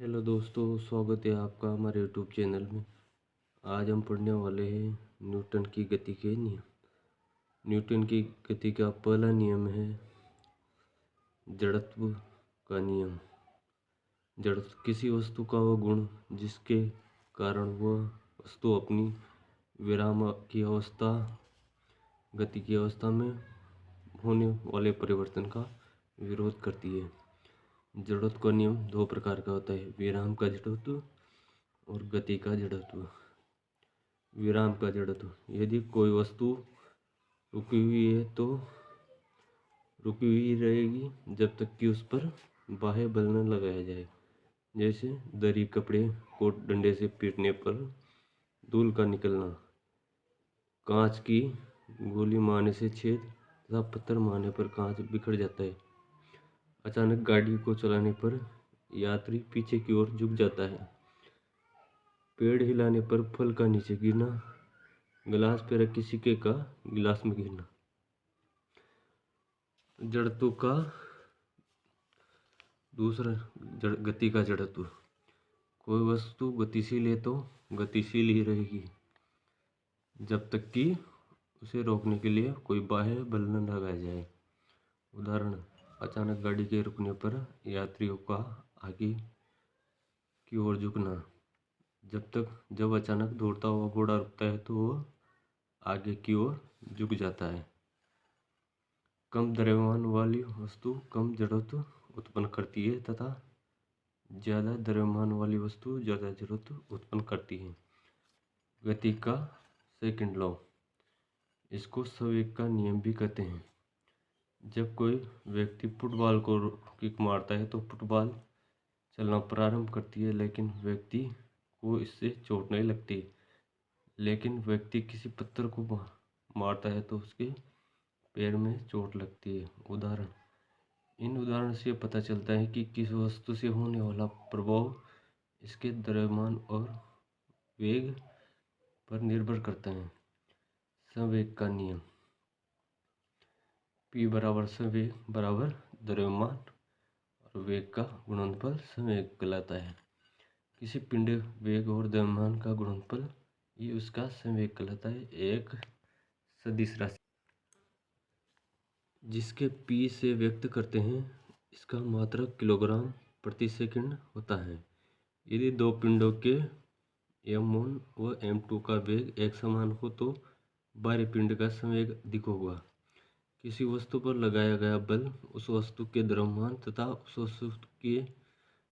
Hello दोस्तों, स्वागत है आपका हमारे यूट्यूब चैनल में। आज हम पढ़ने वाले हैं न्यूटन की गति के नियम। न्यूटन की गति का पहला नियम है जड़त्व का नियम। जड़त्व किसी वस्तु का वह गुण जिसके कारण वह वस्तु अपनी विराम की अवस्था गति की अवस्था में होने वाले परिवर्तन का विरोध करती है। जड़त्व का नियम दो प्रकार का होता है, विराम का जड़त्व और गति का जड़त्व। विराम का जड़त्व, यदि कोई वस्तु रुकी हुई है तो रुकी हुई रहेगी जब तक कि उस पर बाह्य बल न लगाया जाए। जैसे दरी, कपड़े को डंडे से पीटने पर धूल का निकलना, कांच की गोली मारने से छेद तथा पत्थर मारने पर कांच बिखर जाता है। अचानक गाड़ी को चलाने पर यात्री पीछे की ओर झुक जाता है। पेड़ हिलाने पर फल का नीचे गिरना, गिलास पे रखी सिक्के का गिलास में गिरना। जड़त्व का दूसरा गति का जड़त्व, कोई वस्तु गतिशील है तो गतिशील ही रहेगी जब तक कि उसे रोकने के लिए कोई बाह्य बल न लगाया जाए। उदाहरण, अचानक गाड़ी के रुकने पर यात्रियों का आगे की ओर झुकना। जब अचानक दौड़ता हुआ घोड़ा रुकता है तो वह आगे की ओर झुक जाता है। कम द्रव्यमान वाली वस्तु कम जड़त्व उत्पन्न करती है तथा ज़्यादा द्रव्यमान वाली वस्तु ज़्यादा जड़त्व उत्पन्न करती है। गति का सेकंड लॉ, इसको संवेग का नियम भी कहते हैं। जब कोई व्यक्ति फुटबॉल को किक मारता है तो फुटबॉल चलना प्रारंभ करती है, लेकिन व्यक्ति को इससे चोट नहीं लगती। लेकिन व्यक्ति किसी पत्थर को मारता है तो उसके पैर में चोट लगती है। उदाहरण, इन उदाहरण से पता चलता है कि किस वस्तु से होने वाला प्रभाव इसके द्रव्यमान और वेग पर निर्भर करता है। संवेग का नियम, P बराबर संवेग बराबर द्रव्यमान और वेग का गुणनफल संवेग कहलाता है। किसी पिंड, वेग और द्रव्यमान का गुणनफल ये उसका संवेग कहलाता है। एक सदिश राशि जिसके P से व्यक्त करते हैं, इसका मात्रक किलोग्राम प्रति सेकंड होता है। यदि दो पिंडों के m1 व m2 का वेग एक समान हो तो बाहरी पिंड का संवेग अधिक होगा। किसी वस्तु पर लगाया गया बल उस वस्तु के द्रव्यमान तथा उस वस्तु के